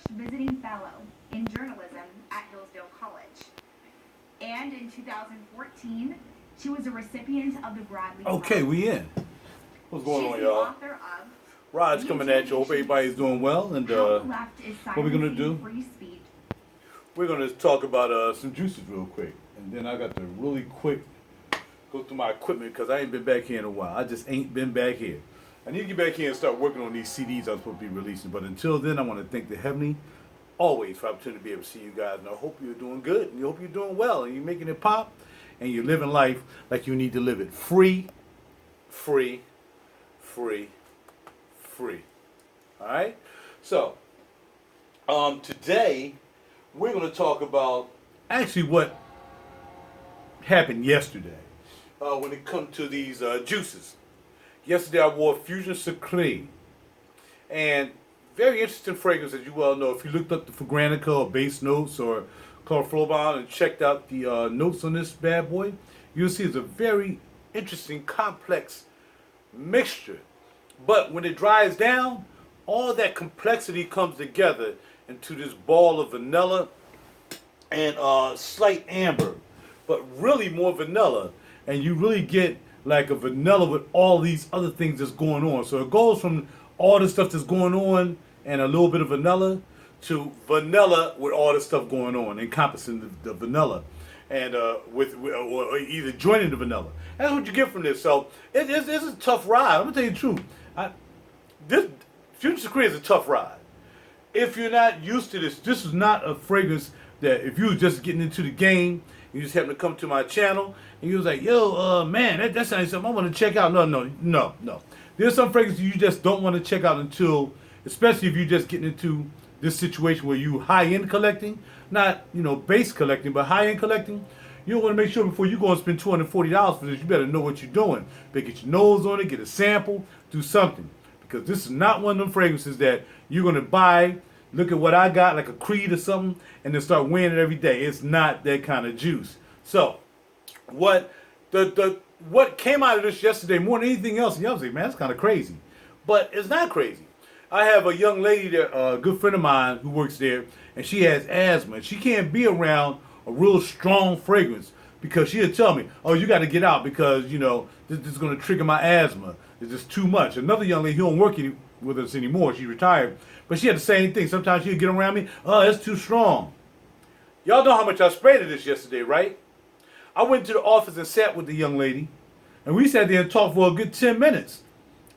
distinguished visiting fellow in journalism at Hillsdale College. And in 2014, she was a recipient of the Bradley Prize. Okay, we in. What's going on, She's the y'all? author of Rod's coming at you. Hope everybody's doing well. And what we're gonna do? Free speech. We're gonna talk about some juices real quick, and then I got to really quick go through my equipment because I ain't been back here in a while. I just ain't been back here. I need to get back here and start working on these CDs I'm supposed to be releasing. But until then, I want to thank the Heavenly always for the opportunity to be able to see you guys. And I hope you're doing good, and I hope you're doing well, and you're making it pop, and you're living life like you need to live it. Free, free, free, free. All right? So, today, we're going to talk about actually what happened yesterday when it comes to these juices. Yesterday I wore Fusion Secret, and very interesting fragrance, as you well know. If you looked up the Fragrantica or Base Notes or Chloroflobon and checked out the notes on this bad boy, you'll see it's a very interesting, complex mixture. But when it dries down, all that complexity comes together into this ball of vanilla and slight amber, but really more vanilla, and you really get like a vanilla with all these other things that's going on. So it goes from all the stuff that's going on and a little bit of vanilla to vanilla with all the stuff going on, encompassing the vanilla, and or either joining the vanilla. That's what you get from this. So it's a tough ride. I'm gonna tell you the truth. This Future Secret is a tough ride. If you're not used to this is not a fragrance that if you were just getting into the game, you just happen to come to my channel and you was like, yo, man, that sounds something I want to check out. No. There's some fragrances you just don't want to check out until, especially if you're just getting into this situation where you high-end collecting, not, base collecting, but high-end collecting. You want to make sure before you go and spend $240 for this, you better know what you're doing. Better get your nose on it, get a sample, do something. Because this is not one of them fragrances that you're going to buy, look at what I got, like a Creed or something, and then start wearing it every day. It's not that kind of juice. So, what came out of this yesterday more than anything else, and y'all was like, man, that's kind of crazy. But it's not crazy. I have a young lady there, a good friend of mine who works there, and she has asthma. And she can't be around a real strong fragrance because she'll tell me, oh, you got to get out because, this is going to trigger my asthma. It's just too much. Another young lady who don't work with us anymore, she retired, but she had the same thing. Sometimes she'd get around me, oh, it's too strong. Y'all know how much I sprayed of this yesterday, right? I went to the office and sat with the young lady, and we sat there and talked for a good 10 minutes,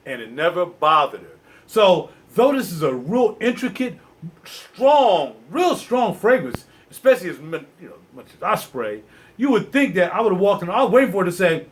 and it never bothered her. So, though this is a real intricate, real strong fragrance, especially as much as I spray, you would think that I would have walked in, I was waiting for her to say,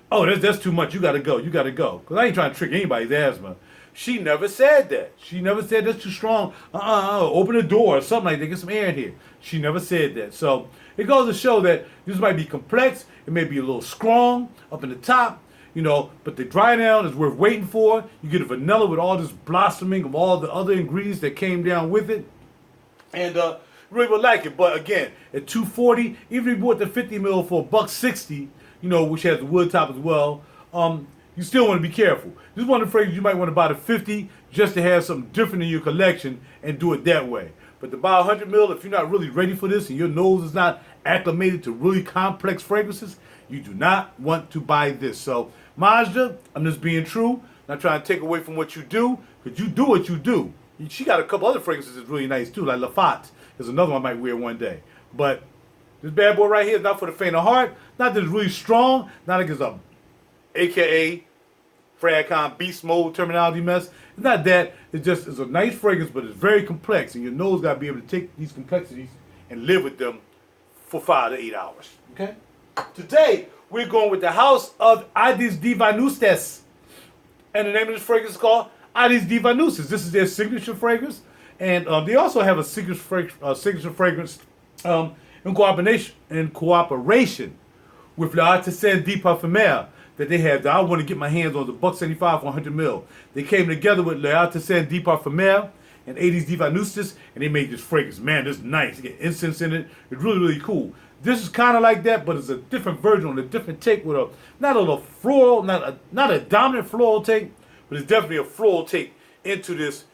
oh, that's too much, you gotta go. Because I ain't trying to trick anybody's asthma. She never said that. She never said that's too strong. Open the door or something like that. Get some air in here. She never said that. So it goes to show that this might be complex. It may be a little strong up in the top, but the dry down is worth waiting for. You get a vanilla with all this blossoming of all the other ingredients that came down with it. And really would like it. But again, at $240, even if you bought the 50 ml for $160, which has the wood top as well, you still want to be careful. This is one of the fragrances you might want to buy the 50 just to have something different in your collection and do it that way. But to buy 100 ml, if you're not really ready for this and your nose is not acclimated to really complex fragrances, you do not want to buy this. So, Majda, I'm just being true, not trying to take away from what you do, because you do what you do. She got a couple other fragrances that's really nice too, like Lafate. There's another one I might wear one day. But this bad boy right here is not for the faint of heart. Not that it's really strong, not like it's a AKA Fragcon beast mode terminology mess. It's not that. It's a nice fragrance, but it's very complex, and your nose got to be able to take these complexities and live with them for 5 to 8 hours. Okay. Today we're going with the House of Aedes De Venustas, and the name of this fragrance is called Aedes De Venustas. This is their signature fragrance, and they also have a signature fragrance in cooperation with L'Artisan de Parfumeur that they have that I want to get my hands on, the $175 for 100 ml. They came together with L'Artisan de Parfumeur and Aedes De Venustas, and they made this fragrance. Man, this is nice. You get incense in it. It's really, really cool. This is kind of like that, but it's a different version on a different take with not a floral, not a dominant floral take, but it's definitely a floral take into this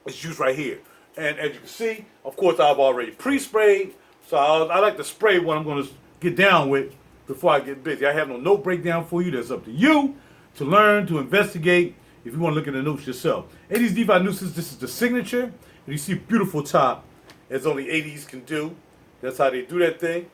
juice right here. And as you can see, of course, I've already pre-sprayed. So I like to spray what I'm going to get down with before I get busy. I have no note breakdown for you. That's up to you to learn, to investigate, if you want to look at the notes yourself. Aedes De Venustas, this is the signature. And you see a beautiful top, as only Aedes can do. That's how they do that thing. You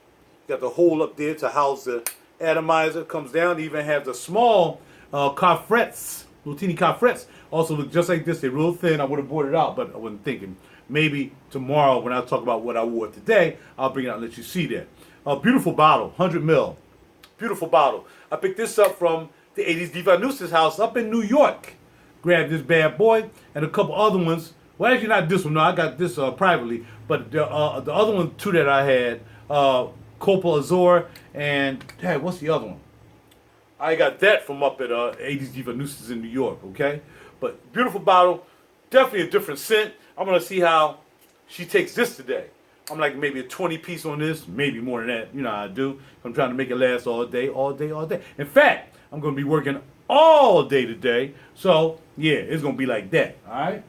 got the hole up there to house the atomizer. Comes down, even have the small coffrets, little teeny coffrets. Also look just like this. They're real thin. I would have brought it out, but I wasn't thinking. Maybe tomorrow when I talk about what I wore today, I'll bring it out and let you see that. A beautiful bottle, 100 ml. Beautiful bottle. I picked this up from the Aedes De Venustas house up in New York. Grabbed this bad boy and a couple other ones. Well, actually not this one. No, I got this privately. But the other one, two that I had, Copal Azor and, hey, what's the other one? I got that from up at Aedes De Venustas in New York, okay? But beautiful bottle. Definitely a different scent. I'm going to see how she takes this today. I'm like maybe a 20 piece on this, maybe more than that. You know how I do. I'm trying to make it last all day, all day, all day. In fact, I'm going to be working all day today. So, yeah, it's going to be like that, all right?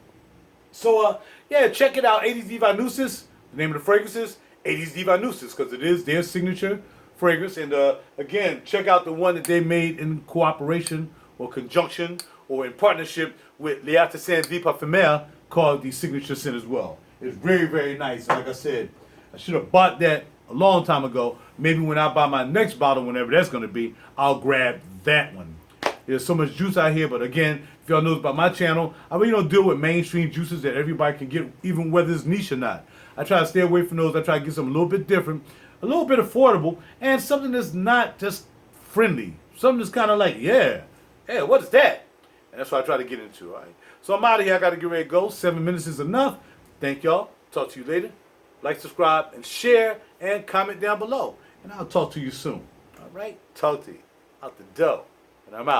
So, yeah, check it out. Aedes De Venustas, the name of the fragrances, Aedes De Venustas, because it is their signature fragrance. And, again, check out the one that they made in cooperation or conjunction or in partnership with L'Artisan de Parfumeur called the Signature Scent as well. It's very, very nice. Like I said, I should have bought that a long time ago. Maybe when I buy my next bottle, whenever that's going to be, I'll grab that one. There's so much juice out here, but again, if y'all know about my channel, I really don't deal with mainstream juices that everybody can get, even whether it's niche or not. I try to stay away from those. I try to get something a little bit different, a little bit affordable, and something that's not just friendly. Something that's kind of like, yeah, hey, what is that? And that's what I try to get into, all right? So I'm out of here. I got to get ready to go. 7 minutes is enough. Thank y'all. Talk to you later. Like, subscribe, and share, and comment down below. And I'll talk to you soon. All right? Talk to you. Out the door. And I'm out.